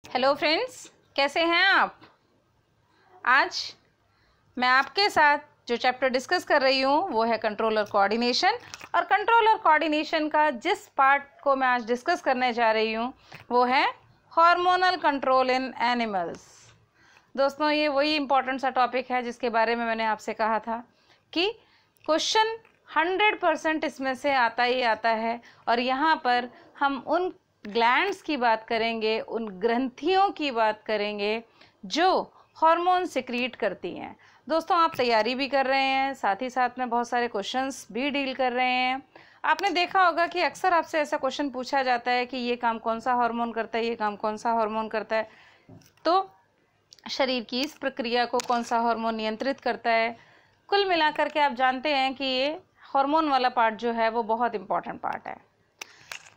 Hello friends, कैसे हैं आप। आज मैं आपके साथ जो चैप्टर डिस्कस कर रही हूँ वो है कंट्रोलर कोऑर्डिनेशन। और कंट्रोलर कोऑर्डिनेशन का जिस पार्ट को मैं आज डिस्कस करने जा रही हूँ वो है हार्मोनल कंट्रोल इन एनिमल्स। दोस्तों, ये वही इम्पोर्टेंट सा टॉपिक है जिसके बारे में मैंने आपसे कहा था कि क्वेश्चन 100% इसमें से आता ही आता है। और यहाँ पर हम उन ग्लैंड्स की बात करेंगे, उन ग्रंथियों की बात करेंगे जो हार्मोन सिक्रीट करती हैं। दोस्तों, आप तैयारी भी कर रहे हैं, साथ ही साथ में बहुत सारे क्वेश्चंस भी डील कर रहे हैं। आपने देखा होगा कि अक्सर आपसे ऐसा क्वेश्चन पूछा जाता है कि ये काम कौन सा हार्मोन करता है, ये काम कौन सा हार्मोन करता है। तो शरीर की इस प्रक्रिया को कौन सा हार्मोन नियंत्रित करता है। कुल मिलाकर के आप जानते हैं कि ये हार्मोन वाला पार्ट जो है वो बहुत इम्पॉर्टेंट पार्ट है।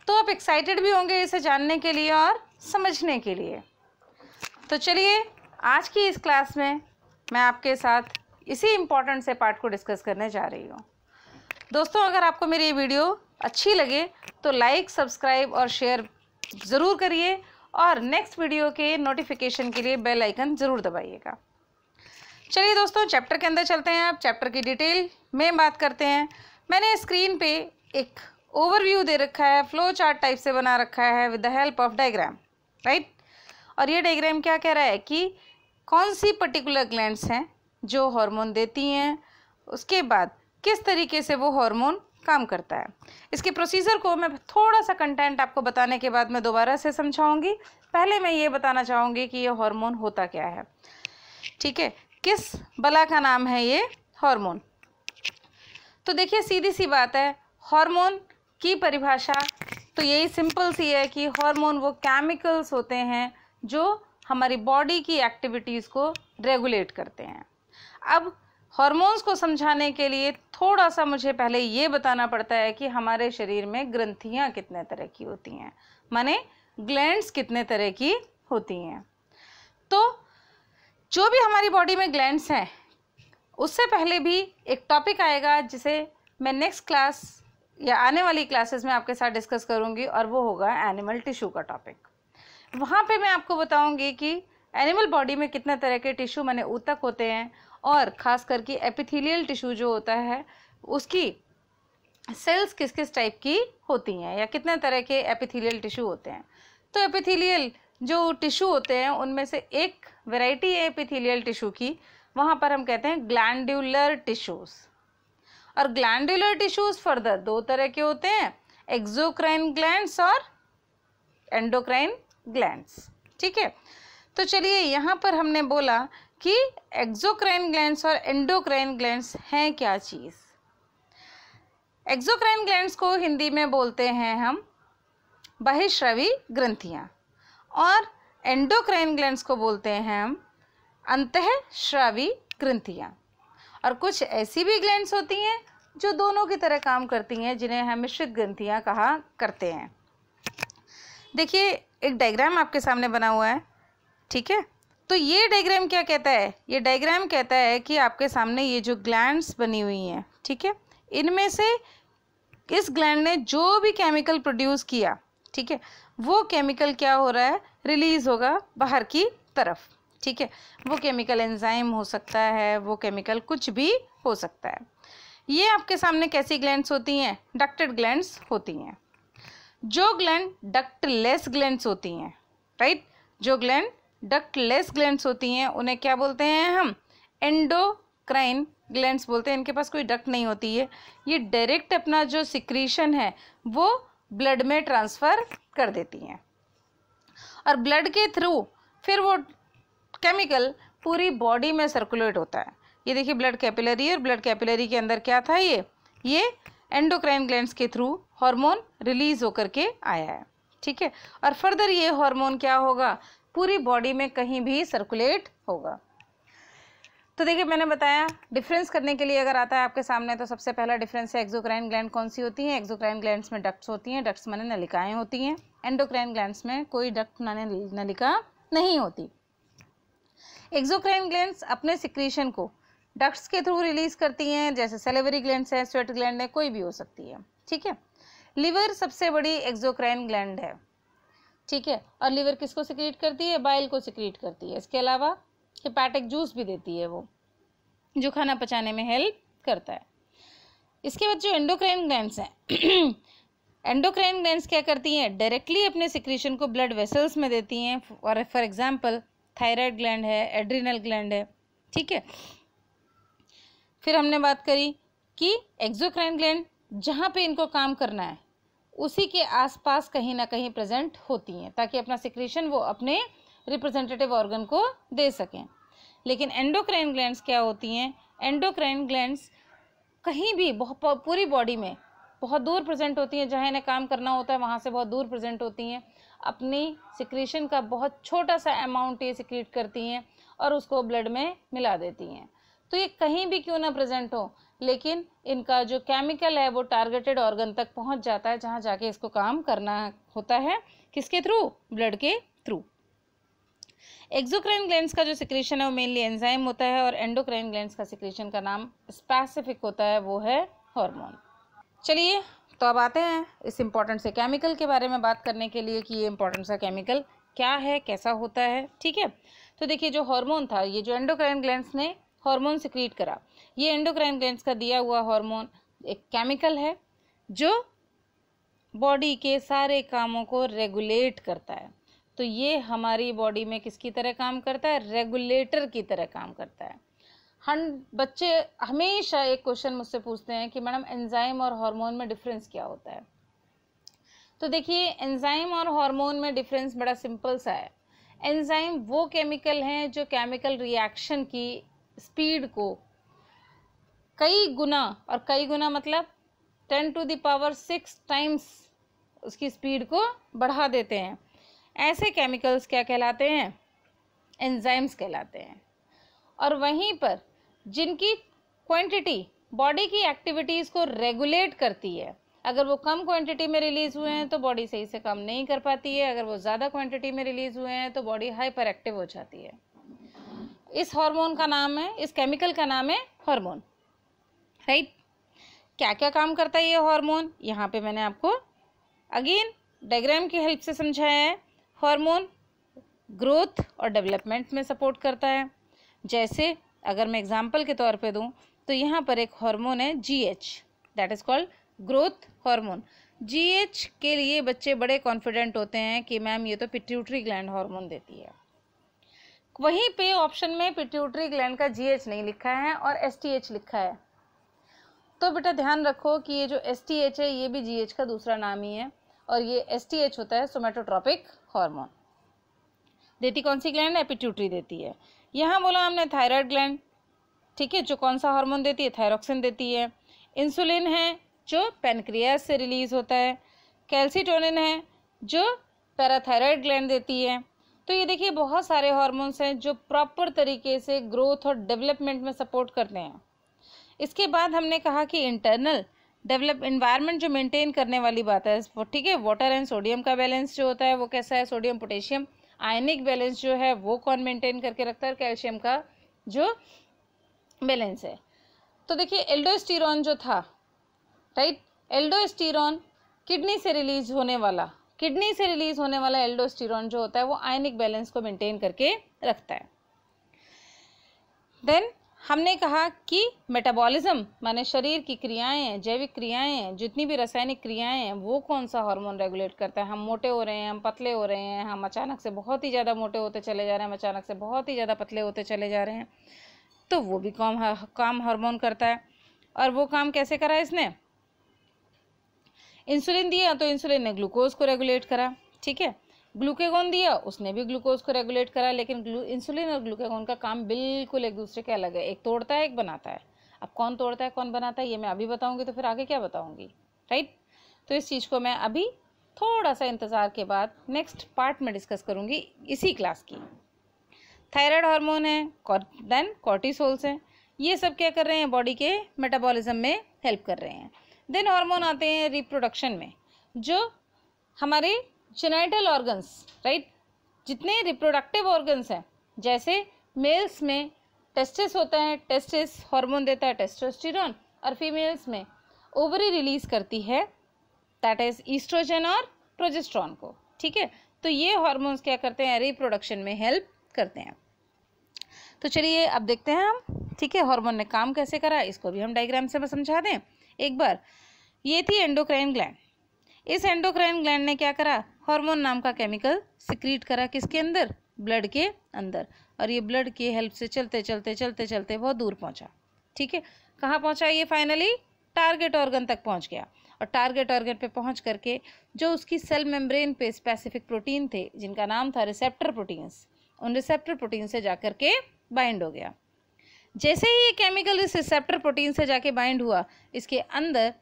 तो आप एक्साइटेड भी होंगे इसे जानने के लिए और समझने के लिए। तो चलिए, आज की इस क्लास में मैं आपके साथ इसी इम्पॉर्टेंट से पार्ट को डिस्कस करने जा रही हूँ। दोस्तों, अगर आपको मेरी ये वीडियो अच्छी लगे तो लाइक, सब्सक्राइब और शेयर ज़रूर करिए और नेक्स्ट वीडियो के नोटिफिकेशन के लिए बेल आइकन ज़रूर दबाइएगा। चलिए दोस्तों, चैप्टर के अंदर चलते हैं। आप चैप्टर की डिटेल में बात करते हैं। मैंने स्क्रीन पे एक ओवरव्यू दे रखा है, फ्लो चार्ट टाइप से बना रखा है with the help of diagram, right. और ये डायग्राम क्या कह रहा है कि कौन सी पर्टिकुलर ग्लैंड्स हैं जो हार्मोन देती हैं, उसके बाद किस तरीके से वो हार्मोन काम करता है। इसके प्रोसीजर को मैं थोड़ा सा कंटेंट आपको बताने के बाद मैं दोबारा से समझाऊंगी। पहले मैं ये बताना चाहूँगी कि ये हार्मोन होता क्या है, ठीक है, किस बला का नाम है ये हार्मोन। तो देखिए, सीधी सी बात है, हार्मोन की परिभाषा तो यही सिंपल सी है कि हार्मोन वो केमिकल्स होते हैं जो हमारी बॉडी की एक्टिविटीज़ को रेगुलेट करते हैं। अब हार्मोन्स को समझाने के लिए थोड़ा सा मुझे पहले ये बताना पड़ता है कि हमारे शरीर में ग्रंथियाँ कितने तरह की होती हैं, माने ग्लैंड्स कितने तरह की होती हैं। तो जो भी हमारी बॉडी में ग्लैंड्स हैं, उससे पहले भी एक टॉपिक आएगा जिसे मैं नेक्स्ट क्लास या आने वाली क्लासेस में आपके साथ डिस्कस करूंगी, और वो होगा एनिमल टिश्यू का टॉपिक। वहाँ पे मैं आपको बताऊंगी कि एनिमल बॉडी में कितने तरह के टिश्यू माने ऊतक होते हैं, और ख़ास करके एपिथेलियल टिश्यू जो होता है उसकी सेल्स किस किस टाइप की होती हैं, या कितने तरह के एपिथेलियल टिश्यू होते हैं। तो एपिथेलियल जो टिश्यू होते हैं उनमें से एक वैरायटी है एपिथेलियल टिश्यू की, वहाँ पर हम कहते हैं ग्लैंडुलर टिश्यूज़। और ग्लैंडुलर टिश्यूज़ फर्दर दो तरह के होते हैं, एक्सोक्राइन ग्लैंड्स और एंडोक्राइन ग्लैंड्स, ठीक है। तो चलिए, यहाँ पर हमने बोला कि एक्सोक्राइन ग्लैंड्स और एंडोक्राइन ग्लैंड्स हैं क्या चीज़। एक्सोक्राइन ग्लैंड्स को हिंदी में बोलते हैं हम बहिःस्रावी ग्रंथियाँ, और एंडोक्राइन ग्लैंड्स को बोलते हैं हम अंतःस्रावी ग्रंथियाँ। और कुछ ऐसी भी ग्लैंड्स होती हैं जो दोनों की तरह काम करती हैं, जिन्हें हम मिश्रित ग्रंथियाँ कहा करते हैं। देखिए, एक डायग्राम आपके सामने बना हुआ है, ठीक है। तो ये डायग्राम क्या कहता है, ये डायग्राम कहता है कि आपके सामने ये जो ग्लैंड्स बनी हुई हैं, ठीक है, इनमें से इस ग्लैंड ने जो भी केमिकल प्रोड्यूस किया, ठीक है, वो केमिकल क्या हो रहा है, रिलीज़ होगा बाहर की तरफ, ठीक है। वो केमिकल एंजाइम हो सकता है, वो केमिकल कुछ भी हो सकता है। ये आपके सामने कैसी ग्लैंड्स होती हैं, डक्टेड ग्लैंड्स होती हैं। जो ग्लैंड डक्टलेस ग्लैंड्स होती हैं, राइट, जो ग्लैंड डक्टलेस ग्लैंड्स होती हैं उन्हें क्या बोलते हैं हम, एंडोक्राइन ग्लैंड्स बोलते हैं। इनके पास कोई डक्ट नहीं होती है, ये डायरेक्ट अपना जो सिक्रीशन है वो ब्लड में ट्रांसफ़र कर देती हैं, और ब्लड के थ्रू फिर वो केमिकल पूरी बॉडी में सर्कुलेट होता है। ये देखिए, ब्लड कैपिलरी है, और ब्लड कैपिलरी के अंदर क्या था, ये एंडोक्राइन ग्लैंड्स के थ्रू हार्मोन रिलीज होकर के आया है, ठीक है। और फर्दर ये हार्मोन क्या होगा, पूरी बॉडी में कहीं भी सर्कुलेट होगा। तो देखिए, मैंने बताया डिफरेंस करने के लिए अगर आता है आपके सामने, तो सबसे पहला डिफरेंस है एक्सोक्राइन ग्लैंड कौन सी होती हैं। एक्सोक्राइन ग्लैंड्स में डक्ट्स होती हैं, डक्ट्स माने नलिकाएँ होती हैं। एंडोक्राइन ग्लैंड्स में कोई डक्ट माने नलिका नहीं होती। एक्सोक्राइन ग्लैंड्स अपने सिक्रीशन को डक्ट्स के थ्रू रिलीज करती हैं, जैसे सैलिवरी ग्लैंड्स है, स्वेट ग्लैंड है, कोई भी हो सकती है, ठीक है। लिवर सबसे बड़ी एक्सोक्राइन ग्लैंड है, ठीक है। और लीवर किसको सिक्रीट करती है? बाइल को सिक्रीट करती है। इसके अलावा हेपाटिक जूस भी देती है वो, जो खाना पचाने में हेल्प करता है। इसके बाद जो एंडोक्राइन ग्लैंड्स हैं एंडोक्राइन ग्लैंड्स क्या करती हैं? डायरेक्टली अपने सिक्रीशन को ब्लड वेसल्स में देती हैं। और फॉर एग्जांपल थायराइड ग्लैंड है, एड्रिनल ग्लैंड है, ठीक है। फिर हमने बात करी कि एक्सोक्राइन ग्लैंड जहाँ पे इनको काम करना है उसी के आसपास कहीं ना कहीं प्रेजेंट होती हैं, ताकि अपना सिक्रीशन वो अपने रिप्रेजेंटेटिव ऑर्गन को दे सकें। लेकिन एंडोक्राइन ग्लैंड्स क्या होती हैं? एंडोक्राइन ग्लैंड्स कहीं भी पूरी बॉडी में बहुत दूर प्रेजेंट होती हैं। जहाँ इन्हें काम करना होता है वहाँ से बहुत दूर प्रेजेंट होती हैं। अपनी सिक्रीशन का बहुत छोटा सा अमाउंट ये सिक्रीट करती हैं और उसको ब्लड में मिला देती हैं। तो ये कहीं भी क्यों ना प्रेजेंट हो, लेकिन इनका जो केमिकल है वो टारगेटेड ऑर्गन तक पहुंच जाता है, जहां जाके इसको काम करना होता है। किसके थ्रू? ब्लड के थ्रू। एक्सोक्राइन ग्लैंड्स का जो सिक्रीशन है वो मेनली एंजाइम होता है, और एंडोक्राइन ग्लैंड्स का सिक्रीशन का नाम स्पेसिफिक होता है, वो है हार्मोन। चलिए तो अब आते हैं इस इम्पॉर्टेंट से केमिकल के बारे में बात करने के लिए कि ये इम्पॉर्टेंट सा केमिकल क्या है, कैसा होता है, ठीक है। तो देखिए, जो हार्मोन था, ये जो एंडोक्राइन ग्लैंड्स ने हार्मोन सिक्रीट करा, ये एंडोक्राइन ग्लैंड्स का दिया हुआ हार्मोन एक केमिकल है जो बॉडी के सारे कामों को रेगुलेट करता है। तो ये हमारी बॉडी में किसकी तरह काम करता है? रेगुलेटर की तरह काम करता है। बच्चे हमेशा एक क्वेश्चन मुझसे पूछते हैं कि मैडम एंजाइम और हार्मोन में डिफरेंस क्या होता है? तो देखिए, एंजाइम और हार्मोन में डिफरेंस बड़ा सिंपल सा है। एंजाइम वो केमिकल हैं जो केमिकल रिएक्शन की स्पीड को कई गुना, और कई गुना मतलब 10⁻⁶ टाइम्स उसकी स्पीड को बढ़ा देते हैं। ऐसे केमिकल्स क्या कहलाते हैं? एंजाइम्स कहलाते हैं। और वहीं पर जिनकी क्वांटिटी बॉडी की एक्टिविटीज़ को रेगुलेट करती है, अगर वो कम क्वांटिटी में रिलीज हुए हैं तो बॉडी सही से काम नहीं कर पाती है, अगर वो ज़्यादा क्वांटिटी में रिलीज हुए हैं तो बॉडी हाइपर एक्टिव हो जाती है। इस हार्मोन का नाम है, इस केमिकल का नाम है हार्मोन, राइट। क्या क्या काम करता है ये हार्मोन? यहाँ पे मैंने आपको अगेन डायग्राम की हेल्प से समझाया है। हार्मोन ग्रोथ और डेवलपमेंट में सपोर्ट करता है। जैसे अगर मैं एग्जांपल के तौर पे दूं तो यहाँ पर एक हार्मोन है GH, that is called growth hormone. GH के लिए बच्चे बड़े कॉन्फिडेंट होते हैं कि मैम ये तो पिट्यूटरी ग्लैंड हार्मोन देती है। वहीं पे ऑप्शन में पिट्यूटरी ग्लैंड का GH नहीं लिखा है और STH लिखा है। तो बेटा ध्यान रखो कि ये जो STH है ये भी GH का दूसरा नाम ही है, और ये STH होता है सोमेटोट्रोपिक हार्मोन। देती कौन सी ग्लैंड है? पिट्यूटरी देती है। यहाँ बोला हमने थायराइड ग्लैंड, ठीक है, जो कौन सा हार्मोन देती है? थायरोक्सिन देती है। इंसुलिन है जो पैनक्रियास से रिलीज होता है। कैल्सिटोनिन है जो पैराथायराइड ग्लैंड देती है। तो ये देखिए, बहुत सारे हार्मोन्स हैं जो प्रॉपर तरीके से ग्रोथ और डेवलपमेंट में सपोर्ट करते हैं। इसके बाद हमने कहा कि इंटरनल डेवलप इन्वायरमेंट जो मेंटेन करने वाली बात है, ठीक है, वाटर एंड सोडियम का बैलेंस जो होता है वो कैसा है? सोडियम पोटेशियम आयनिक बैलेंस जो है वो कौन मेंटेन करके रखता है? कैल्शियम का जो बैलेंस है। तो देखिए, एल्डोस्टेरोन जो था, राइट, एल्डोस्टेरोन किडनी से रिलीज होने वाला एल्डोस्टेरोन जो होता है वो आयनिक बैलेंस को मेंटेन करके रखता है। देन हमने कहा कि मेटाबॉलिज्म माने शरीर की क्रियाएं हैं, जैविक क्रियाएं हैं, जितनी भी रासायनिक क्रियाएं हैं वो कौन सा हार्मोन रेगुलेट करता है? हम मोटे हो रहे हैं, हम पतले हो रहे हैं, हम अचानक से बहुत ही ज़्यादा मोटे होते चले जा रहे हैं, अचानक से बहुत ही ज़्यादा पतले होते चले जा रहे हैं, तो वो भी काम हार्मोन करता है। और वो काम कैसे करा इसने? इंसुलिन दिया तो इंसुलिन ने ग्लूकोज को रेगुलेट करा, ठीक है। ग्लूकागॉन दिया, उसने भी ग्लूकोज को रेगुलेट करा। लेकिन इंसुलिन और ग्लूकागॉन का काम बिल्कुल एक दूसरे के अलग है। एक तोड़ता है, एक बनाता है। अब कौन तोड़ता है कौन बनाता है ये मैं अभी बताऊंगी, तो फिर आगे क्या बताऊंगी, राइट। तो इस चीज़ को मैं अभी थोड़ा सा इंतज़ार के बाद नेक्स्ट पार्ट में डिस्कस करूंगी इसी क्लास की। थायराइड हार्मोन है, देन कॉर्टिसोल्स हैं, ये सब क्या कर रहे हैं? बॉडी के मेटाबॉलिज्म में हेल्प कर रहे हैं। देन हार्मोन आते हैं रिप्रोडक्शन में, जो हमारे जेनिटल ऑर्गन्स, राइट, जितने रिप्रोडक्टिव ऑर्गन्स हैं, जैसे मेल्स में टेस्टिस होता है, टेस्टिस हार्मोन देता है टेस्टोस्टेरोन, और फीमेल्स में ओवरी रिलीज करती है दैट इज ईस्ट्रोजन और प्रोजेस्टेरॉन को, ठीक है। तो ये हार्मोन्स क्या करते हैं, रिप्रोडक्शन में हेल्प करते हैं। तो चलिए अब देखते हैं हम, ठीक है, हार्मोन ने काम कैसे करा, इसको भी हम डायग्राम से समझा दें एक बार। ये थी एंडोक्राइन ग्लैंड। इस एंडोक्राइन ग्लैंड ने क्या करा, हार्मोन नाम का केमिकल सिक्रीट करा, किसके अंदर, ब्लड के अंदर, और ये ब्लड की हेल्प से चलते चलते चलते चलते बहुत दूर पहुंचा, ठीक है। कहाँ पहुंचा, ये फाइनली टारगेट ऑर्गन तक पहुंच गया, और टारगेट ऑर्गन पे पहुंच करके जो उसकी सेल मेम्ब्रेन पे स्पेसिफिक प्रोटीन थे जिनका नाम था रिसेप्टर प्रोटीन्स, उन रिसेप्टर प्रोटीन से जाकर के बाइंड हो गया। जैसे ही ये केमिकल इस रिसेप्टर प्रोटीन से जाके बाइंड हुआ, इसके अंदर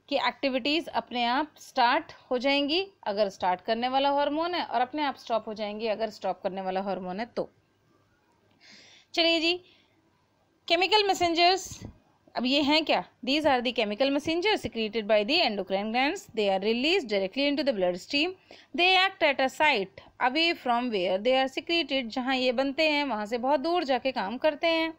की एक्टिविटीज़ अपने आप स्टार्ट हो जाएंगी अगर स्टार्ट करने वाला हार्मोन है, और अपने आप स्टॉप हो जाएंगी अगर स्टॉप करने वाला हार्मोन है। तो चलिए जी, केमिकल मैसेंजर्स अब ये हैं क्या, these are the chemical messengers secreted by the endocrine glands, they are released directly into the blood stream, they act at a site away from where they are secreted, जहाँ ये बनते हैं वहाँ से बहुत दूर जाके काम करते हैं।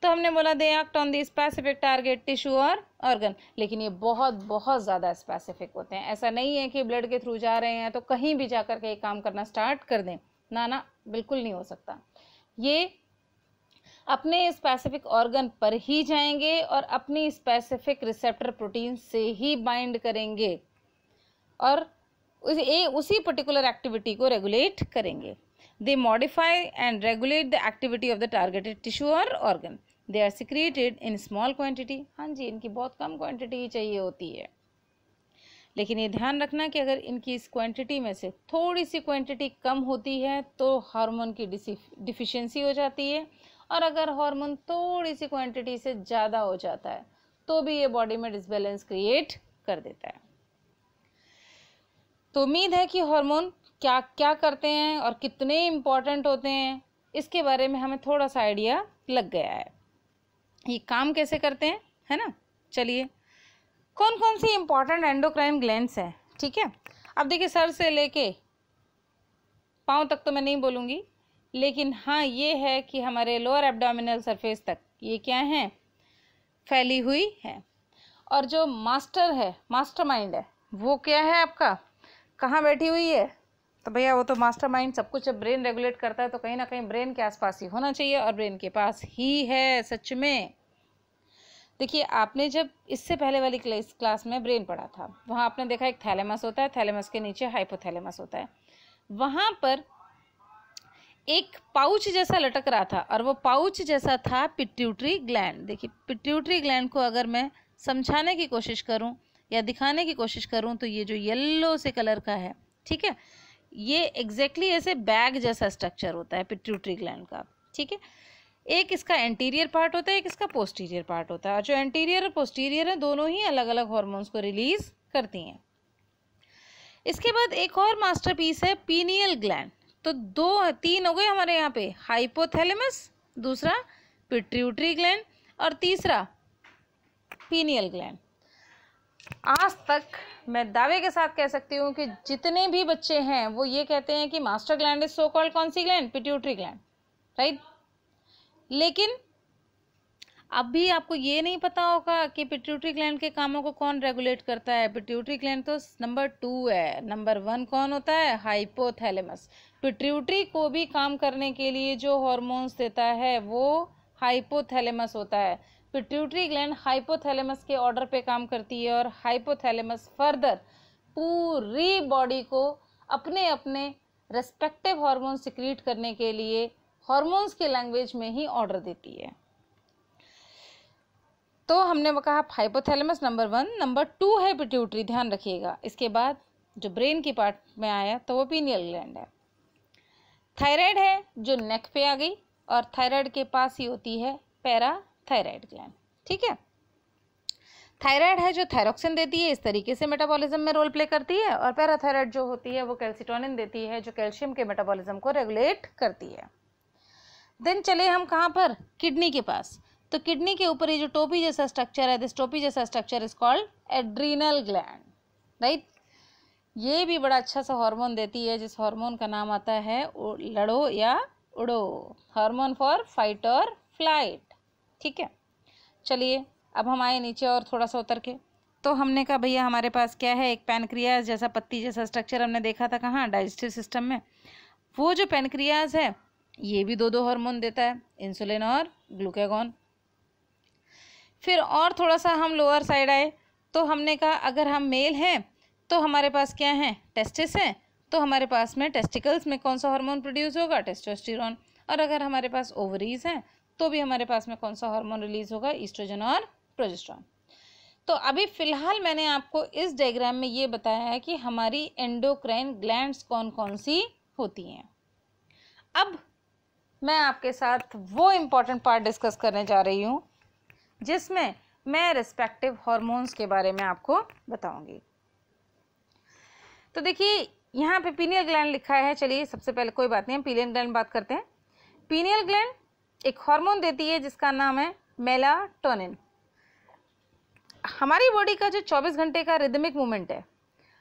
तो हमने बोला they act on the specific target tissue और ऑर्गन, लेकिन ये बहुत बहुत ज़्यादा स्पेसिफिक होते हैं। ऐसा नहीं है कि ब्लड के थ्रू जा रहे हैं तो कहीं भी जाकर के काम करना स्टार्ट कर दें, ना ना, बिल्कुल नहीं हो सकता। ये अपने स्पेसिफिक ऑर्गन पर ही जाएंगे और अपनी स्पेसिफिक रिसेप्टर प्रोटीन से ही बाइंड करेंगे और उसी पर्टिकुलर एक्टिविटी को रेगुलेट करेंगे। They modify and regulate the activity of the targeted tissue और organ, they are secreted in small quantity. हाँ जी, इनकी बहुत कम क्वांटिटी ही चाहिए होती है, लेकिन ये ध्यान रखना कि अगर इनकी इस क्वांटिटी में से थोड़ी सी क्वांटिटी कम होती है तो हार्मोन की डिफिशियंसी हो जाती है, और अगर हार्मोन थोड़ी सी क्वांटिटी से ज़्यादा हो जाता है तो भी ये बॉडी में डिसबैलेंस क्रिएट कर देता है। तो उम्मीद है कि हार्मोन क्या क्या करते हैं और कितने इम्पॉर्टेंट होते हैं इसके बारे में हमें थोड़ा सा आइडिया लग गया है, ये काम कैसे करते हैं, है ना। चलिए, कौन कौन सी इम्पॉर्टेंट एंडोक्राइन ग्लैंड्स हैं, ठीक है। अब देखिए, सर से लेके पाँव तक तो मैं नहीं बोलूँगी, लेकिन हाँ ये है कि हमारे लोअर एब्डोमिनल सरफेस तक ये क्या हैं, फैली हुई है। और जो मास्टर है, मास्टरमाइंड है, वो क्या है आपका, कहाँ बैठी हुई है, तो भैया वो तो मास्टरमाइंड सब कुछ जब ब्रेन रेगुलेट करता है तो कहीं ना कहीं ब्रेन के आसपास ही होना चाहिए, और ब्रेन के पास ही है सच में। देखिए, आपने जब इससे पहले वाली क्लास में ब्रेन पढ़ा था, वहाँ आपने देखा एक थैलेमस होता है, थैलेमस के नीचे हाइपोथैलेमस होता है, वहाँ पर एक पाउच जैसा लटक रहा था, और वो पाउच जैसा था पिट्यूटरी ग्लैंड। देखिए, पिट्यूटरी ग्लैंड को अगर मैं समझाने की कोशिश करूं या दिखाने की कोशिश करूं तो ये जो येलो से कलर का है, ठीक है, ये एग्जैक्टली ऐसे बैग जैसा स्ट्रक्चर होता है पिट्यूटरी ग्लैंड का, ठीक है। एक इसका एंटीरियर पार्ट होता है, एक इसका पोस्टीरियर पार्ट होता है, और जो एंटीरियर और पोस्टीरियर है दोनों ही अलग अलग हार्मोन्स को रिलीज करती हैं। इसके बाद एक और मास्टरपीस है पीनियल ग्लैंड। तो तीन हो गए हमारे यहाँ पे, हाइपोथैलेमस, दूसरा पिट्यूटरी ग्लैंड, और तीसरा पीनियल ग्लैंड। आज तक मैं दावे के साथ कह सकती हूँ कि जितने भी बच्चे हैं वो ये कहते हैं कि master gland is so called कौन सी ग्लैंड, पिट्यूटरी ग्लैंड, राइट। लेकिन अब भी आपको ये नहीं पता होगा कि पिट्यूटरी ग्लैंड के कामों को कौन रेगुलेट करता है। पिट्यूटरी ग्लैंड तो नंबर 2 है, नंबर 1 कौन होता है, हाइपोथैलेमस। पिट्यूटरी को भी काम करने के लिए जो हार्मोन्स देता है वो हाइपोथैलेमस होता है। पिट्यूटरी ग्लैंड हाइपोथैलेमस के ऑर्डर पे काम करती है, और हाइपोथैलेमस फर्दर पूरी बॉडी को अपने अपने रेस्पेक्टिव हार्मोन सिक्रीट करने के लिए हार्मोन्स के लैंग्वेज में ही ऑर्डर देती है। तो हमने कहा हाइपोथैलेमस नंबर 1, नंबर 2 है पिट्यूटरी, ध्यान रखिएगा। इसके बाद जो ब्रेन की पार्ट में आया तो वो पीनियल ग्लैंड है। थायराइड है जो नेक पे आ गई, और थायराइड के पास ही होती है पैराथायराइड ग्लैंड, ठीक है। थायराइड है जो थायरोक्सिन देती है, इस तरीके से मेटाबॉलिज्म में रोल प्ले करती है, और पैराथायराइड जो होती है वो कैल्सिटोनिन देती है जो कैल्शियम के मेटाबॉलिज्म को रेगुलेट करती है। देन चले हम कहाँ पर, किडनी के पास। तो किडनी के ऊपर ये जो टोपी जैसा स्ट्रक्चर है, दिस टोपी जैसा structure is called adrenal gland, right. ये भी बड़ा अच्छा सा हार्मोन देती है जिस हार्मोन का नाम आता है लड़ो या उड़ो, हार्मोन फॉर फाइट और फ्लाइट, ठीक है। चलिए अब हम आए नीचे और थोड़ा सा उतर के, तो हमने कहा भैया हमारे पास क्या है, एक पैनक्रियाज जैसा पत्ती जैसा स्ट्रक्चर हमने देखा था कहाँ, डाइजेस्टिव सिस्टम में। वो जो पैनक्रियाज है ये भी दो हार्मोन देता है, इंसुलिन और ग्लूकागॉन। फिर और थोड़ा सा हम लोअर साइड आए तो हमने कहा अगर हम मेल हैं तो हमारे पास क्या है, टेस्टिस है, तो हमारे पास में टेस्टिकल्स में कौन सा हार्मोन प्रोड्यूस होगा, टेस्टोस्टेरोन। और अगर हमारे पास ओवरीज हैं तो भी हमारे पास में कौन सा हार्मोन रिलीज होगा, ईस्ट्रोजन और प्रोजेस्टेरोन। तो अभी फिलहाल मैंने आपको इस डायग्राम में ये बताया है कि हमारी एंडोक्राइन ग्लैंड्स कौन कौन सी होती हैं। अब मैं आपके साथ वो इम्पॉर्टेंट पार्ट डिस्कस करने जा रही हूँ जिसमें मैं रिस्पेक्टिव हार्मोन्स के बारे में आपको बताऊंगी। तो देखिए यहाँ पे पीनियल ग्लैंड लिखा है, चलिए सबसे पहले कोई बात नहीं, हम पीनियल ग्लैंड बात करते हैं। पीनियल ग्लैंड एक हार्मोन देती है जिसका नाम है मेलाटोनिन। हमारी बॉडी का जो 24 घंटे का रिदमिक मूवमेंट है,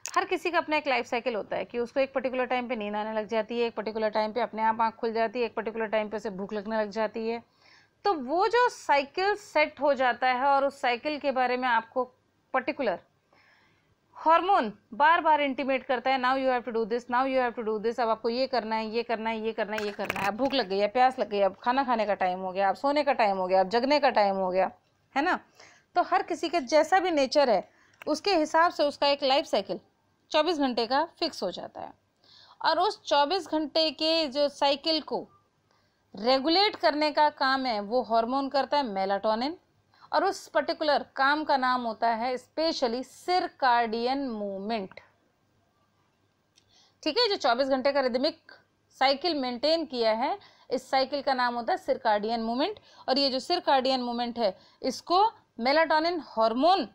हर किसी का अपना एक लाइफ साइकिल होता है कि उसको एक पर्टिकुलर टाइम पे नींद आने लग जाती है, एक पर्टिकुलर टाइम पे अपने आप आँख खुल जाती है, एक पर्टिकुलर टाइम पे उसे भूख लगने लग जाती है। तो वो जो साइकिल सेट हो जाता है और उस साइकिल के बारे में आपको पर्टिकुलर हार्मोन बार बार इंटीमेट करता है, now you have to do this, now you have to do this, अब आपको ये करना है, ये करना है, ये करना है, ये करना है। अब भूख लग गई है, प्यास लग गई, अब खाना खाने का टाइम हो गया, अब सोने का टाइम हो गया, अब जगने का टाइम हो गया, है ना। तो हर किसी का जैसा भी नेचर है उसके हिसाब से उसका एक लाइफ साइकिल 24 घंटे का फिक्स हो जाता है। और उस 24 घंटे के जो साइकिल को रेगुलेट करने का काम है वो हार्मोन करता है मेलाटोनिन, और उस पर्टिकुलर काम का नाम होता है स्पेशली सिरकार्डियन मूवमेंट। ठीक है, जो 24 घंटे का रिदमिक साइकिल मेंटेन किया है, इस साइकिल का नाम होता है सिरकार्डियन मूवमेंट। और ये जो सिरकार्डियन मूवमेंट है इसको मेलाटोनिन हार्मोन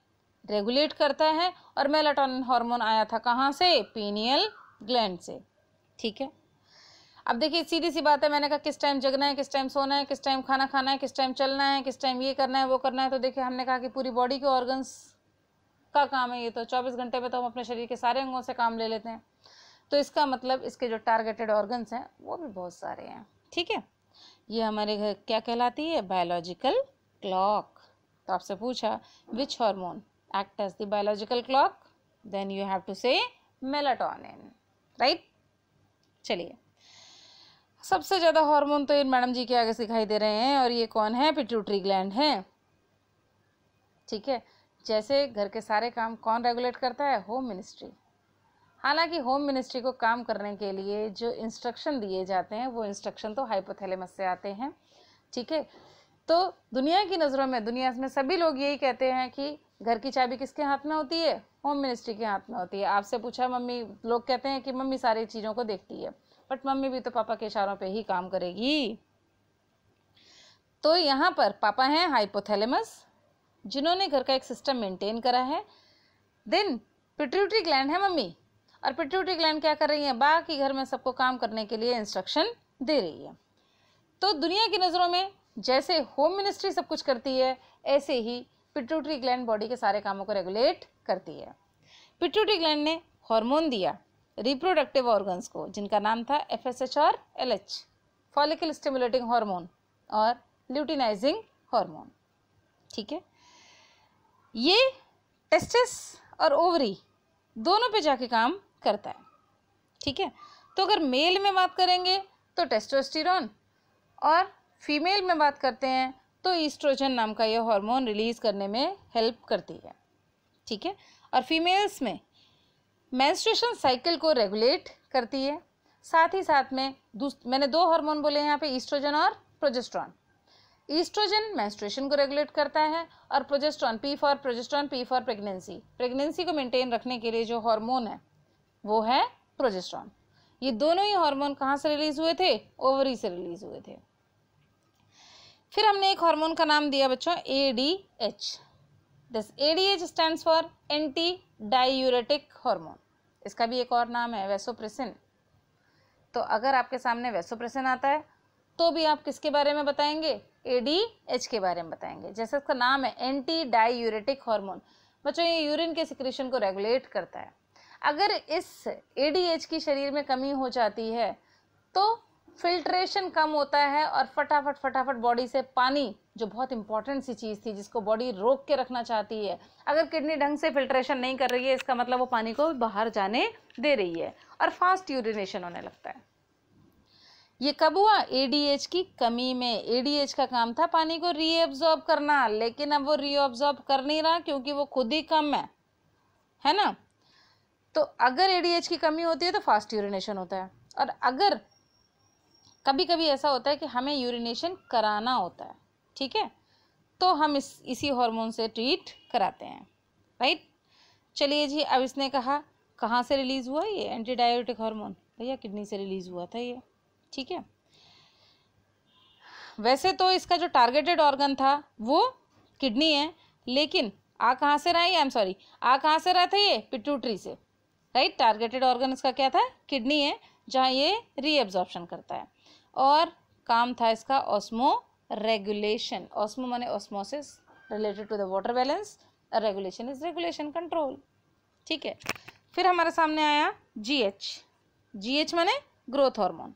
रेगुलेट करता है। और मेलाटोनिन हार्मोन आया था कहाँ से, पीनियल ग्लैंड से। ठीक है, अब देखिए सीधी सी बात है, मैंने कहा किस टाइम जगना है, किस टाइम सोना है, किस टाइम खाना खाना है, किस टाइम चलना है, किस टाइम ये करना है वो करना है। तो देखिए हमने कहा कि पूरी बॉडी के ऑर्गन्स का काम है ये, तो 24 घंटे में तो हम अपने शरीर के सारे अंगों से काम ले लेते हैं। तो इसका मतलब इसके जो टारगेटेड ऑर्गन्स हैं वो भी बहुत सारे हैं। ठीक है, ये हमारे घर क्या कहलाती है, बायोलॉजिकल क्लॉक। तो आपसे पूछा which hormone act as the biological clock, then you have to say melatonin, right. चलिए, सबसे ज़्यादा हार्मोन तो इन मैडम जी के आगे दिखाई दे रहे हैं, और ये कौन है, पिट्यूटरी ग्लैंड है। ठीक है, जैसे घर के सारे काम कौन रेगुलेट करता है, होम मिनिस्ट्री। हालांकि होम मिनिस्ट्री को काम करने के लिए जो इंस्ट्रक्शन दिए जाते हैं वो इंस्ट्रक्शन तो हाइपोथैलेमस से आते हैं। ठीक है, तो दुनिया की नज़रों में, दुनिया में सभी लोग यही कहते हैं कि घर की चाबी किसके हाथ में होती है, होम मिनिस्ट्री के हाथ में होती है। आपसे पूछा मम्मी, लोग कहते हैं कि मम्मी सारी चीज़ों को देखती है, बट मम्मी भी तो पापा के इशारों पे ही काम करेगी। तो यहाँ पर पापा हैं हाइपोथैलेमस, जिन्होंने घर का एक सिस्टम मेंटेन करा है। देन पिट्यूटरी ग्लैंड है मम्मी, और पिट्यूटरी ग्लैंड क्या कर रही है, बाकी घर में सबको काम करने के लिए इंस्ट्रक्शन दे रही है। तो दुनिया की नज़रों में जैसे होम मिनिस्ट्री सब कुछ करती है, ऐसे ही पिट्यूटरी ग्लैंड बॉडी के सारे कामों को रेगुलेट करती है। पिट्यूटरी ग्लैंड ने हार्मोन दिया रिप्रोडक्टिव ऑर्गन्स को, जिनका नाम था FSH और LH, फॉलिकल स्टिमुलेटिंग हार्मोन और ल्यूटिनाइजिंग हार्मोन। ठीक है, ये टेस्टिस और ओवरी दोनों पे जाके काम करता है। ठीक है, तो अगर मेल में बात करेंगे तो टेस्टोस्टेरोन, और फीमेल में बात करते हैं तो ईस्ट्रोजन नाम का ये हार्मोन रिलीज करने में हेल्प करती है। ठीक है, और फीमेल्स में मेंस्ट्रुएशन साइकिल को रेगुलेट करती है। साथ ही साथ में मैंने दो हार्मोन बोले यहाँ पे, ईस्ट्रोजन और प्रोजेस्टेरोन। ईस्ट्रोजन मेंस्ट्रुएशन को रेगुलेट करता है, और progesterone, P for progesterone, P for pregnancy, pregnancy को मेंटेन रखने के लिए जो हार्मोन है वो है प्रोजेस्टेरोन। ये दोनों ही हार्मोन कहाँ से रिलीज हुए थे, ओवरी से रिलीज हुए थे। फिर हमने एक हार्मोन का नाम दिया बच्चों ADH। This ADH stands for anti diuretic hormone. इसका भी एक और नाम है वैसोप्रेसिन। तो अगर आपके सामने वैसोप्रेसिन आता है तो भी आप किसके बारे में बताएंगे, ADH के बारे में बताएंगे। जैसे इसका नाम है एंटी डायूरेटिक हार्मोन, बच्चों ये यूरिन के सिक्रीशन को रेगुलेट करता है। अगर इस ADH की शरीर में कमी हो जाती है तो फिल्ट्रेशन कम होता है और फटाफट बॉडी से पानी जो बहुत इंपॉर्टेंट सी चीज़ थी जिसको बॉडी रोक के रखना चाहती है, अगर किडनी ढंग से फिल्ट्रेशन नहीं कर रही है इसका मतलब वो पानी को बाहर जाने दे रही है और फास्ट यूरिनेशन होने लगता है। ये कब हुआ? एडीएच की कमी में। एडीएच का काम था पानी को रीअब्जॉर्ब करना, लेकिन अब वो रीअब्जॉर्ब कर नहीं रहा क्योंकि वो खुद ही कम है ना। तो अगर एडीएच की कमी होती है तो फास्ट यूरिनेशन होता है, और अगर कभी कभी ऐसा होता है कि हमें यूरिनेशन कराना होता है, ठीक है, तो हम इसी हार्मोन से ट्रीट कराते हैं, राइट। चलिए जी, अब इसने कहा कहाँ से रिलीज हुआ ये एंटी डाययूरेटिक हार्मोन? भैया किडनी से रिलीज हुआ था ये, ठीक है। वैसे तो इसका जो टारगेटेड ऑर्गन था वो किडनी है, लेकिन आ कहाँ से रहा है? आई एम सॉरी, आ कहाँ से रहा था ये? पिट्यूटरी से, राइट। टारगेटेड ऑर्गन इसका क्या था? किडनी है, जहाँ ये रीएब्जॉर्प्शन करता है, और काम था इसका ऑस्मो रेगुलेशन। ऑस्मो माने osmosis related to the water balance, regulation is regulation, control, ठीक है। फिर हमारे सामने आया जीएच। जीएच माने ग्रोथ हार्मोन।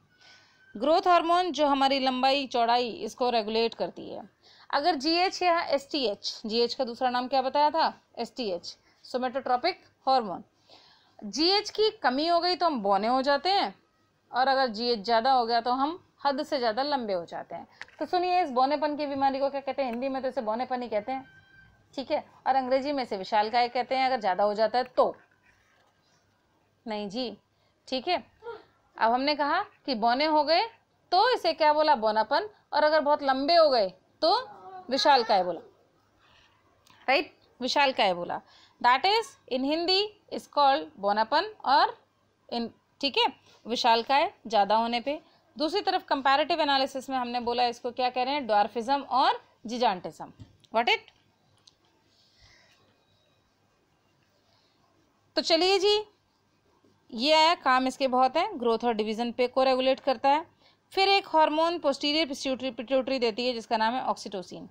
ग्रोथ हार्मोन जो हमारी लंबाई चौड़ाई इसको रेगुलेट करती है। अगर जीएच या एसटीएच, जीएच का दूसरा नाम क्या बताया था? STH, सोमेटोट्रोपिक hormone. जीएच की कमी हो गई तो हम बौने हो जाते हैं, और अगर जीएच ज़्यादा हो गया तो हम हद से ज़्यादा लंबे हो जाते हैं। तो सुनिए, इस बौनेपन की बीमारी को क्या कहते हैं? हिंदी में तो इसे बौनेपन ही कहते हैं, ठीक है, और अंग्रेजी में इसे विशालकाय कहते हैं अगर ज़्यादा हो जाता है तो। नहीं जी, ठीक है। अब हमने कहा कि बौने हो गए तो इसे क्या बोला? बौनापन, और अगर बहुत लंबे हो गए तो विशालकाय बोला, राइट, विशालकाय बोला। That is in Hindi is called बौनापन, और इन, ठीक है, विशालकाय ज़्यादा होने पे। दूसरी तरफ कंपैरेटिव एनालिसिस में हमने बोला इसको क्या कह रहे हैं? ड्वार्फिज्म और जिजांटिज्म। What it? तो चलिए जी, ये आया, काम इसके बहुत है, ग्रोथ और डिवीजन पे को रेगुलेट करता है। फिर एक हार्मोन पोस्टीरियर पिट्यूटरी देती है जिसका नाम है ऑक्सीटोसिन,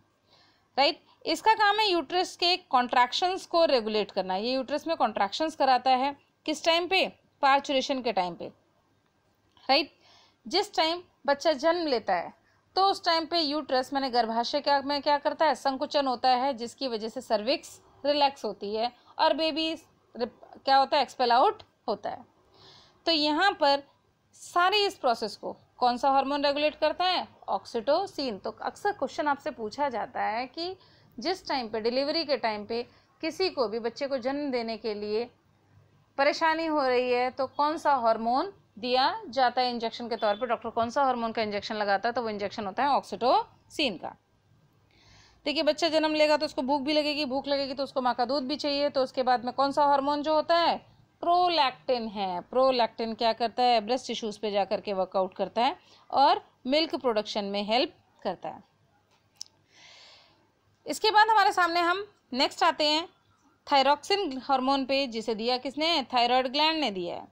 राइट। इसका काम है यूट्रस के कॉन्ट्रैक्शंस को रेगुलेट करना। ये यूट्रस में कॉन्ट्रैक्शंस कराता है, किस टाइम पे? पार्चुरेशन के टाइम पे, राइट। जिस टाइम बच्चा जन्म लेता है तो उस टाइम पे यूट्रस माने गर्भाशय में क्या करता है? संकुचन होता है, जिसकी वजह से सर्विक्स रिलैक्स होती है और बेबी क्या होता है? एक्सपेल आउट होता है। तो यहाँ पर सारी इस प्रोसेस को कौन सा हार्मोन रेगुलेट करता है? ऑक्सीटोसिन। तो अक्सर क्वेश्चन आपसे पूछा जाता है कि जिस टाइम पे डिलीवरी के टाइम पे किसी को भी बच्चे को जन्म देने के लिए परेशानी हो रही है तो कौन सा हार्मोन दिया जाता है इंजेक्शन के तौर पे? डॉक्टर कौन सा हार्मोन का इंजेक्शन लगाता है? तो वो इंजेक्शन होता है ऑक्सीटोसिन का। देखिए, बच्चा जन्म लेगा तो उसको भूख भी लगेगी, भूख लगेगी तो उसको माँ का दूध भी चाहिए, तो उसके बाद में कौन सा हार्मोन जो होता है? प्रोलैक्टिन है। प्रोलैक्टिन क्या करता है? ब्रेस्ट टिश्यूज पे जा करके वर्कआउट करता है और मिल्क प्रोडक्शन में हेल्प करता है। इसके बाद हमारे सामने हम नेक्स्ट आते हैं थायरॉक्सिन हार्मोन पे, जिसे दिया किसने? थायराइड ग्लैंड ने दिया है।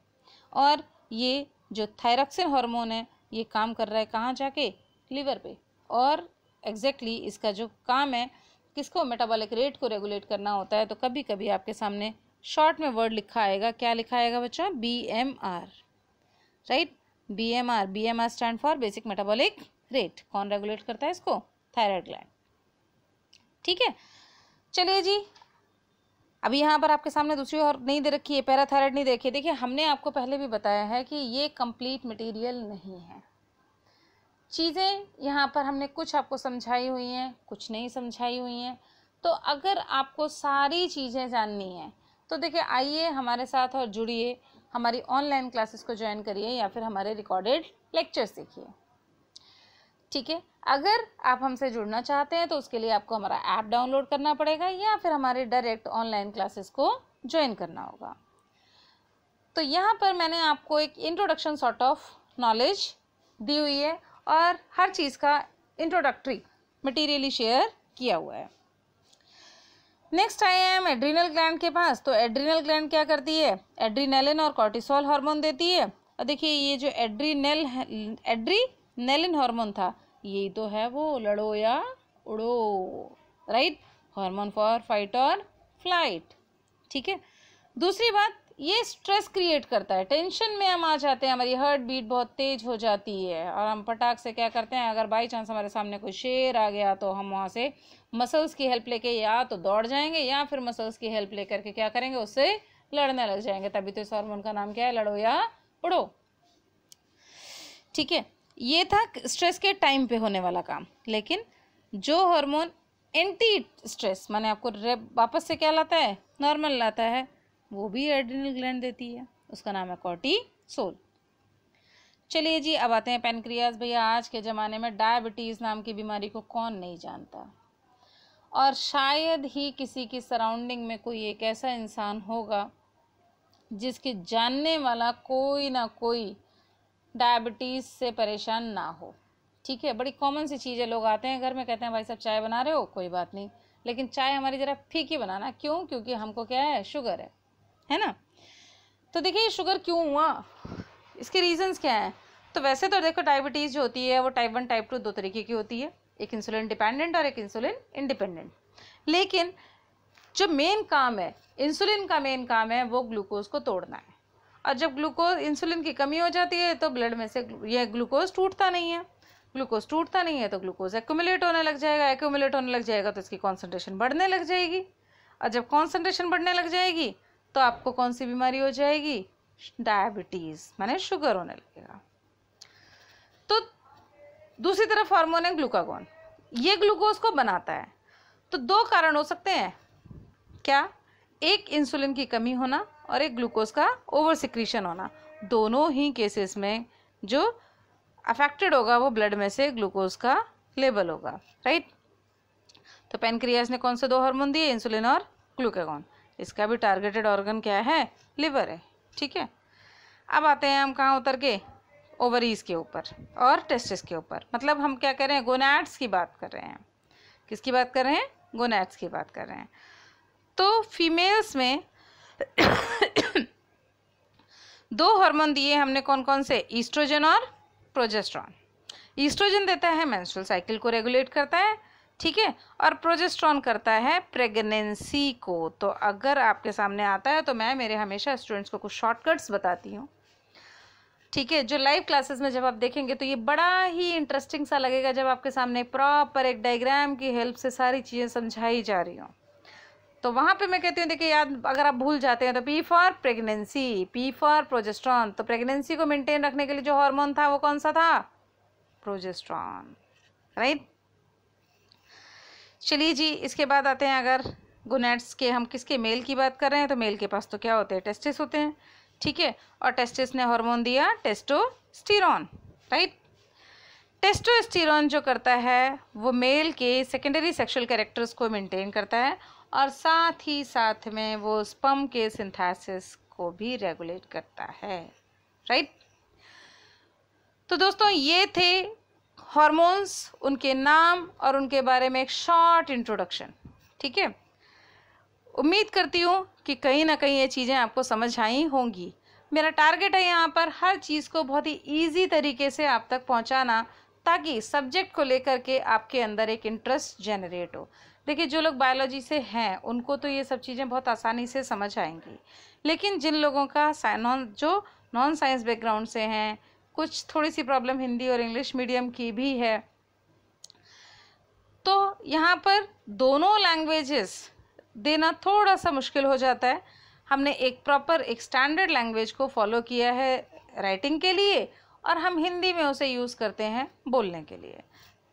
और ये जो थायरॉक्सिन हार्मोन है ये काम कर रहा है कहाँ जाके? लिवर पे। और एग्जैक्टली इसका जो काम है किसको? मेटाबॉलिक रेट को रेगुलेट करना होता है। तो कभी कभी आपके सामने शॉर्ट में वर्ड लिखा आएगा, क्या लिखा आएगा बच्चा? BMR, right. BMR, BMR stand for basic metabolic rate. कौन रेगुलेट करता है इसको? थायराइड ग्लैंड, ठीक है। चलिए जी, अभी यहाँ पर आपके सामने दूसरी और नहीं दे रखी है, पैराथायराइड नहीं देखिए। देखिए, हमने आपको पहले भी बताया है कि ये कंप्लीट मटेरियल नहीं है। चीज़ें यहाँ पर हमने कुछ आपको समझाई हुई हैं, कुछ नहीं समझाई हुई हैं। तो अगर आपको सारी चीज़ें जाननी है तो देखिए, आइए हमारे साथ और जुड़िए, हमारी ऑनलाइन क्लासेस को ज्वाइन करिए या फिर हमारे रिकॉर्डेड लेक्चर्स देखिए, ठीक है। अगर आप हमसे जुड़ना चाहते हैं तो उसके लिए आपको हमारा ऐप डाउनलोड करना पड़ेगा या फिर हमारे डायरेक्ट ऑनलाइन क्लासेस को ज्वाइन करना होगा। तो यहाँ पर मैंने आपको एक इंट्रोडक्शन सॉर्ट ऑफ नॉलेज दी हुई है और हर चीज़ का इंट्रोडक्टरी मटीरियली शेयर किया हुआ है। नेक्स्ट आए हैं हम एड्रीनल ग्लैंड के पास। तो एड्रीनल ग्लैंड क्या करती है? एड्रीनेलिन और कॉर्टिसोल हार्मोन देती है। और देखिए, ये जो एड्रीनेलिन हार्मोन था, ये तो है वो लड़ो या उड़ो, राइट, हार्मोन फॉर फाइट और फ्लाइट, ठीक है। दूसरी बात, ये स्ट्रेस क्रिएट करता है, टेंशन में हम आ जाते हैं, हमारी हार्ट बीट बहुत तेज हो जाती है और हम फटाक से क्या करते हैं, अगर बाई चांस हमारे सामने कोई शेर आ गया तो हम वहाँ से मसल्स की हेल्प लेके या तो दौड़ जाएंगे या फिर मसल्स की हेल्प लेकर के क्या करेंगे, उससे लड़ने लग जाएंगे। तभी तो इस हार्मोन का नाम क्या है, लड़ो या उड़ो। ठीक है, ये था स्ट्रेस के टाइम पे होने वाला काम। लेकिन जो हार्मोन एंटी स्ट्रेस माने आपको वापस से क्या लाता है, नॉर्मल लाता है, वो भी एड्रिनल ग्लैंड देती है, उसका नाम है कॉर्टिसोल। चलिए जी, अब आते हैं पैनक्रियाज। भैया आज के ज़माने में डायबिटीज़ नाम की बीमारी को कौन नहीं जानता, और शायद ही किसी की सराउंडिंग में कोई एक ऐसा इंसान होगा जिसके जानने वाला कोई ना कोई डायबिटीज़ से परेशान ना हो। ठीक है, बड़ी कॉमन सी चीज़ है, लोग आते हैं घर में कहते हैं भाई साहब चाय बना रहे हो, कोई बात नहीं, लेकिन चाय हमारी ज़रा फीकी बनाना। क्यों? क्योंकि हमको क्या है, शुगर है ना। तो देखिए शुगर क्यों हुआ, इसके रीजंस क्या हैं। तो वैसे तो देखो डायबिटीज़ जो होती है वो टाइप 1 टाइप 2 दो तरीके की होती है, एक इंसुलिन डिपेंडेंट और एक इंसुलिन इंडिपेंडेंट। लेकिन जो मेन काम है, इंसुलिन का मेन काम है वो ग्लूकोज को तोड़ना है, और जब ग्लूकोज इंसुलिन की कमी हो जाती है तो ब्लड में से ये ग्लूकोज टूटता नहीं है, ग्लूकोज टूटता नहीं है तो ग्लूकोज एक्यूमुलेट होने लग जाएगा, एक्यूमुलेट होने लग जाएगा तो इसकी कॉन्सेंट्रेशन बढ़ने लग जाएगी, और जब कॉन्सेंट्रेशन बढ़ने लग जाएगी तो आपको कौन सी बीमारी हो जाएगी, डायबिटीज़ माने शुगर होने लगेगा। तो दूसरी तरफ हार्मोन है ग्लूकागॉन, ये ग्लूकोज को बनाता है। तो दो कारण हो सकते हैं क्या, एक इंसुलिन की कमी होना और एक ग्लूकोज का ओवर सिक्रीशन होना। दोनों ही केसेस में जो अफेक्टेड होगा वो ब्लड में से ग्लूकोज का लेवल होगा, राइट। तो पैनक्रियास ने कौन से दो हार्मोन दिए, इंसुलिन और ग्लूकागॉन। इसका भी टारगेटेड ऑर्गन क्या है, लिवर है। ठीक है, अब आते हैं हम कहाँ उतर के, ओवरीज के ऊपर और टेस्टिस के ऊपर। मतलब हम क्या कर रहे हैं, गोनैड्स की बात कर रहे हैं। किसकी बात कर रहे हैं, गोनैड्स की बात कर रहे हैं। तो फीमेल्स में दो हार्मोन दिए हमने, कौन कौन से, ईस्ट्रोजन और प्रोजेस्टेरॉन। ईस्ट्रोजन देता है मेंस्ट्रुअल साइकिल को रेगुलेट करता है, ठीक है, और प्रोजेस्टेरॉन करता है प्रेगनेंसी को। तो अगर आपके सामने आता है तो मैं मेरे हमेशा स्टूडेंट्स को कुछ शॉर्टकट्स बताती हूँ, ठीक है, जो लाइव क्लासेस में जब आप देखेंगे तो ये बड़ा ही इंटरेस्टिंग सा लगेगा जब आपके सामने प्रॉपर एक डायग्राम की हेल्प से सारी चीज़ें समझाई जा रही हों। तो वहाँ पे मैं कहती हूँ देखिए याद, अगर आप भूल जाते हैं तो P for pregnancy, P for progesterone. तो प्रेगनेंसी को मेंटेन रखने के लिए जो हार्मोन था वो कौन सा था, प्रोजेस्टेरॉन, राइट। चलिए जी, इसके बाद आते हैं, अगर गोनैड्स के हम किसके, मेल की बात कर रहे हैं, तो मेल के पास तो क्या होते हैं, टेस्टिस होते हैं, ठीक है, और टेस्टिस ने हार्मोन दिया टेस्टोस्टेरोन, राइट। टेस्टोस्टेरोन जो करता है वो मेल के सेकेंडरी सेक्सुअल कैरेक्टर्स को मेंटेन करता है, और साथ ही साथ में वो स्पर्म के सिंथेसिस को भी रेगुलेट करता है, राइट। तो दोस्तों ये थे हार्मोन्स, उनके नाम और उनके बारे में एक शॉर्ट इंट्रोडक्शन, ठीक है। उम्मीद करती हूँ कि कहीं ना कहीं ये चीज़ें आपको समझ आई होंगी। मेरा टारगेट है यहाँ पर हर चीज़ को बहुत ही ईजी तरीके से आप तक पहुँचाना, ताकि सब्जेक्ट को लेकर के आपके अंदर एक इंटरेस्ट जनरेट हो। देखिए जो लोग बायोलॉजी से हैं उनको तो ये सब चीज़ें बहुत आसानी से समझ आएंगी, लेकिन जिन लोगों का जो नॉन साइंस बैकग्राउंड से हैं, कुछ थोड़ी सी प्रॉब्लम हिंदी और इंग्लिश मीडियम की भी है, तो यहाँ पर दोनों लैंग्वेजेस देना थोड़ा सा मुश्किल हो जाता है। हमने एक प्रॉपर एक स्टैंडर्ड लैंग्वेज को फॉलो किया है राइटिंग के लिए, और हम हिंदी में उसे यूज़ करते हैं बोलने के लिए,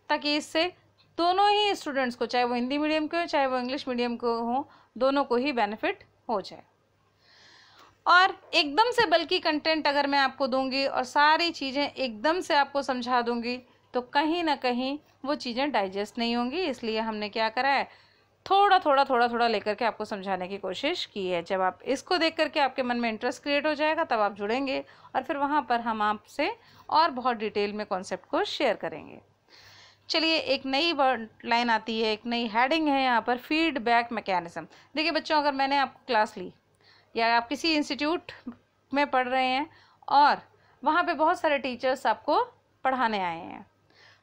ताकि इससे दोनों ही स्टूडेंट्स को, चाहे वो हिंदी मीडियम के हो चाहे वो इंग्लिश मीडियम को हो, दोनों को ही बेनिफिट हो जाए। और एकदम से बल्कि कंटेंट अगर मैं आपको दूंगी और सारी चीज़ें एकदम से आपको समझा दूंगी तो कहीं ना कहीं वो चीज़ें डाइजेस्ट नहीं होंगी। इसलिए हमने क्या करा है, थोड़ा थोड़ा लेकर के आपको समझाने की कोशिश की है। जब आप इसको देख करके आपके मन में इंटरेस्ट क्रिएट हो जाएगा तब आप जुड़ेंगे, और फिर वहाँ पर हम आपसे और बहुत डिटेल में कॉन्सेप्ट को शेयर करेंगे। चलिए, एक नई लाइन आती है, एक नई हेडिंग है यहाँ पर, फीडबैक मैकेनिज्म। देखिए बच्चों, अगर मैंने आपको क्लास ली या आप किसी इंस्टीट्यूट में पढ़ रहे हैं और वहाँ पे बहुत सारे टीचर्स आपको पढ़ाने आए हैं,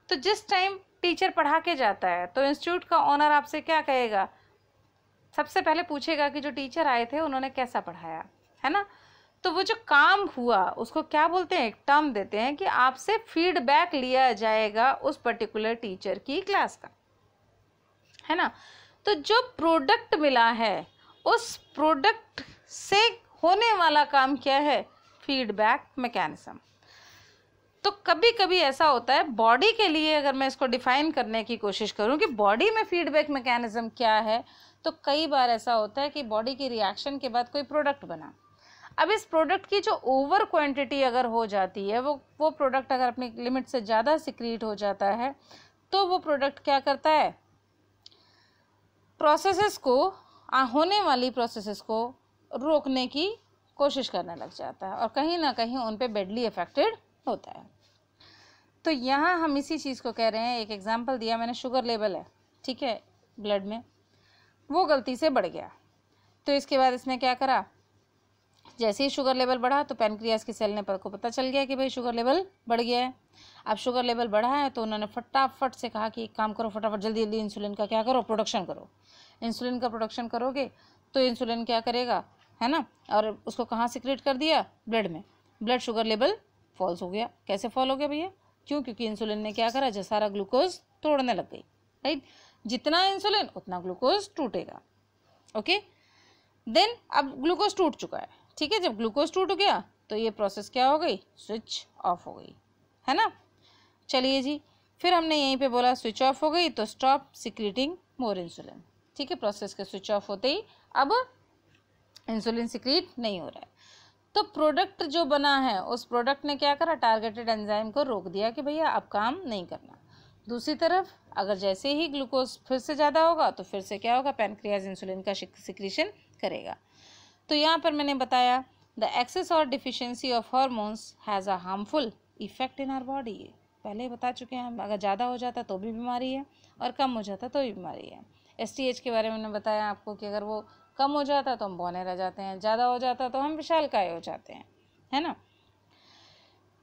तो जिस टाइम टीचर पढ़ा के जाता है तो इंस्टीट्यूट का ओनर आपसे क्या कहेगा, सबसे पहले पूछेगा कि जो टीचर आए थे उन्होंने कैसा पढ़ाया, है ना। तो वो जो काम हुआ उसको क्या बोलते हैं, एक टर्म देते हैं कि आपसे फीडबैक लिया जाएगा उस पर्टिकुलर टीचर की क्लास का, है ना। तो जो प्रोडक्ट मिला है उस प्रोडक्ट से होने वाला काम क्या है, फीडबैक मैकेनिज्म। तो कभी कभी ऐसा होता है बॉडी के लिए, अगर मैं इसको डिफाइन करने की कोशिश करूं कि बॉडी में फीडबैक मैकेनिज्म क्या है, तो कई बार ऐसा होता है कि बॉडी की रिएक्शन के बाद कोई प्रोडक्ट बना, अब इस प्रोडक्ट की जो ओवर क्वांटिटी अगर हो जाती है, वो प्रोडक्ट अगर अपनी लिमिट से ज़्यादा सिक्रीट हो जाता है, तो वो प्रोडक्ट क्या करता है, प्रोसेसेस को, होने वाली प्रोसेसेस को रोकने की कोशिश करने लग जाता है और कहीं ना कहीं उन पे बैडली अफेक्टेड होता है। तो यहाँ हम इसी चीज़ को कह रहे हैं, एक एग्जांपल दिया मैंने, शुगर लेवल है, ठीक है, ब्लड में, वो गलती से बढ़ गया। तो इसके बाद इसने क्या करा, जैसे ही शुगर लेवल बढ़ा तो पैनक्रियास की सेल ने को पता चल गया कि भाई शुगर लेवल बढ़ गया है। अब शुगर लेवल बढ़ा है तो उन्होंने फटाफट से कहा कि एक काम करो, फटाफट जल्दी जल्दी इंसुलिन का क्या करो, प्रोडक्शन करो। इंसुलिन का प्रोडक्शन करोगे तो इंसुलिन क्या करेगा, है ना, और उसको कहाँ सिक्रेट कर दिया, ब्लड में। ब्लड शुगर लेवल फॉल्स हो गया। कैसे फॉल हो गया भैया, क्यों, क्योंकि इंसुलिन ने क्या करा, सारा ग्लूकोज तोड़ने लग गई, राइट। जितना इंसुलिन उतना ग्लूकोज टूटेगा, ओके। देन अब ग्लूकोज टूट चुका है, ठीक है। जब ग्लूकोज टूट गया तो ये प्रोसेस क्या हो गई, स्विच ऑफ हो गई, है ना। चलिए जी, फिर हमने यहीं पे बोला स्विच ऑफ हो गई तो स्टॉप सिक्रीटिंग मोर इंसुलिन, ठीक है। प्रोसेस के स्विच ऑफ होते ही अब इंसुलिन सिक्रीट नहीं हो रहा है। तो प्रोडक्ट जो बना है उस प्रोडक्ट ने क्या करा, टारगेटेड एंजाइम को रोक दिया कि भैया अब काम नहीं करना। दूसरी तरफ अगर जैसे ही ग्लूकोज फिर से ज़्यादा होगा तो फिर से क्या होगा, पैनक्रियाज इंसुलिन का सिक्रीशन करेगा। तो यहाँ पर मैंने बताया द एक्सेस और deficiency of hormones has a harmful effect in our body. पहले बता चुके हैं हम, अगर ज़्यादा हो जाता तो भी बीमारी है और कम हो जाता तो भी बीमारी है। STH के बारे में मैंने बताया आपको कि अगर वो कम हो जाता तो हम बौने रह जाते हैं, ज़्यादा हो जाता तो हम विशालकाय हो जाते हैं, है ना।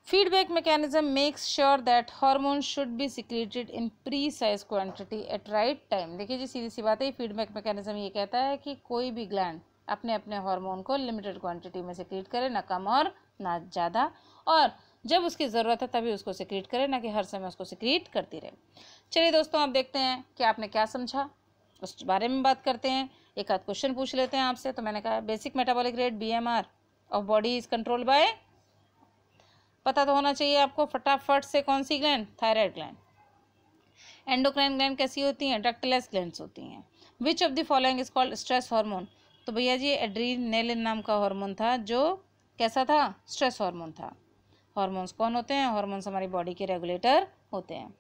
Feedback mechanism makes sure that hormone should be secreted in precise quantity eight right time. देखिए जी, सीधी सी बात है, फीडबैक मैकेनिज्म ये कहता है कि कोई भी ग्लैंड अपने अपने हार्मोन को लिमिटेड क्वांटिटी में सिक्रेट करे, ना कम और ना ज़्यादा, और जब उसकी ज़रूरत है तभी उसको सिक्रेट करे, ना कि हर समय उसको सिक्रेट करती रहे। चलिए दोस्तों, आप देखते हैं कि आपने क्या समझा, उस बारे में बात करते हैं। एक आध क्वेश्चन पूछ लेते हैं आपसे। तो मैंने कहा basic metabolic rate BMR of body is controlled by, पता तो होना चाहिए आपको फटाफट से, कौन सी gland, thyroid gland. Endocrine gland कैसी होती हैं, डक्टिलस ग्लैंड्स होती हैं। Which of the following is called stress hormone, तो भैया जी एड्रीनेलिन नाम का हार्मोन था जो कैसा था, स्ट्रेस हार्मोन था। हार्मोन्स कौन होते हैं, हार्मोन्स हमारी बॉडी के रेगुलेटर होते हैं।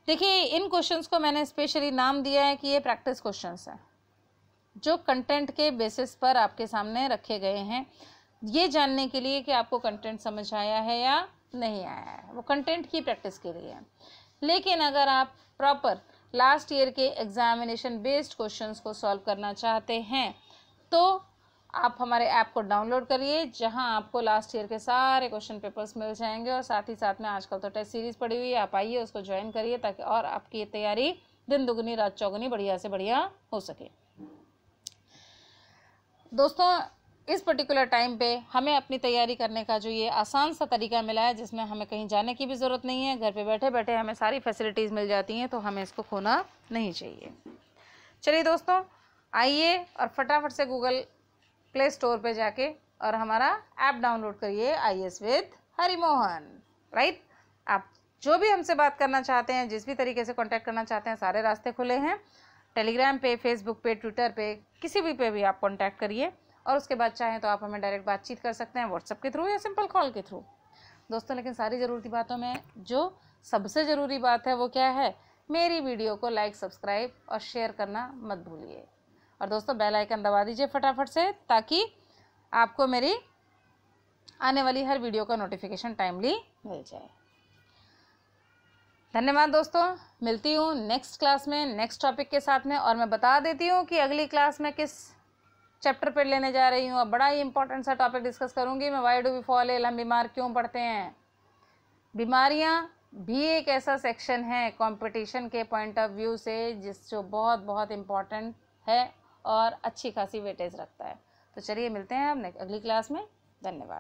देखिए, इन क्वेश्चंस को मैंने स्पेशली नाम दिया है कि ये प्रैक्टिस क्वेश्चंस हैं जो कंटेंट के बेसिस पर आपके सामने रखे गए हैं, ये जानने के लिए कि आपको कंटेंट समझ आया है या नहीं आया है, वो कंटेंट की प्रैक्टिस के लिए है। लेकिन अगर आप प्रॉपर लास्ट ईयर के एग्जामिनेशन बेस्ड क्वेश्चंस को सॉल्व करना चाहते हैं तो आप हमारे ऐप को डाउनलोड करिए, जहां आपको लास्ट ईयर के सारे क्वेश्चन पेपर्स मिल जाएंगे और साथ ही साथ में आजकल तो टेस्ट सीरीज पड़ी हुई है, आप आइए उसको ज्वाइन करिए ताकि और आपकी तैयारी दिन दुगनी रात चौगुनी बढ़िया से बढ़िया हो सके। दोस्तों, इस पर्टिकुलर टाइम पे हमें अपनी तैयारी करने का जो ये आसान सा तरीका मिला है, जिसमें हमें कहीं जाने की भी ज़रूरत नहीं है, घर पे बैठे बैठे हमें सारी फैसिलिटीज़ मिल जाती हैं, तो हमें इसको खोना नहीं चाहिए। चलिए दोस्तों, आइए और फटाफट से गूगल प्ले स्टोर पे जाके और हमारा ऐप डाउनलोड करिए, IAS विद हरिमोहन, राइट। आप जो भी हमसे बात करना चाहते हैं, जिस भी तरीके से कांटेक्ट करना चाहते हैं, सारे रास्ते खुले हैं। टेलीग्राम पे, फेसबुक पे, ट्विटर पे, किसी भी पे भी आप कांटेक्ट करिए और उसके बाद चाहें तो आप हमें डायरेक्ट बातचीत कर सकते हैं व्हाट्सएप के थ्रू या सिंपल कॉल के थ्रू। दोस्तों, लेकिन सारी ज़रूरी बातों में जो सबसे ज़रूरी बात है वो क्या है, मेरी वीडियो को लाइक, सब्सक्राइब और शेयर करना मत भूलिए। और दोस्तों, बेल आइकन दबा दीजिए फटाफट से, ताकि आपको मेरी आने वाली हर वीडियो का नोटिफिकेशन टाइमली मिल जाए। धन्यवाद दोस्तों, मिलती हूँ नेक्स्ट क्लास में नेक्स्ट टॉपिक के साथ में। और मैं बता देती हूँ कि अगली क्लास में किस चैप्टर पर लेने जा रही हूँ। अब बड़ा ही इंपॉर्टेंट सा टॉपिक डिस्कस करूँगी मैं, why do we fall ill, हम बीमार क्यों पड़ते हैं। बीमारियाँ भी एक ऐसा सेक्शन है कंपटीशन के पॉइंट ऑफ व्यू से जो बहुत बहुत इम्पॉर्टेंट है और अच्छी खासी वेटेज रखता है। तो चलिए मिलते हैं अब अगली क्लास में। धन्यवाद।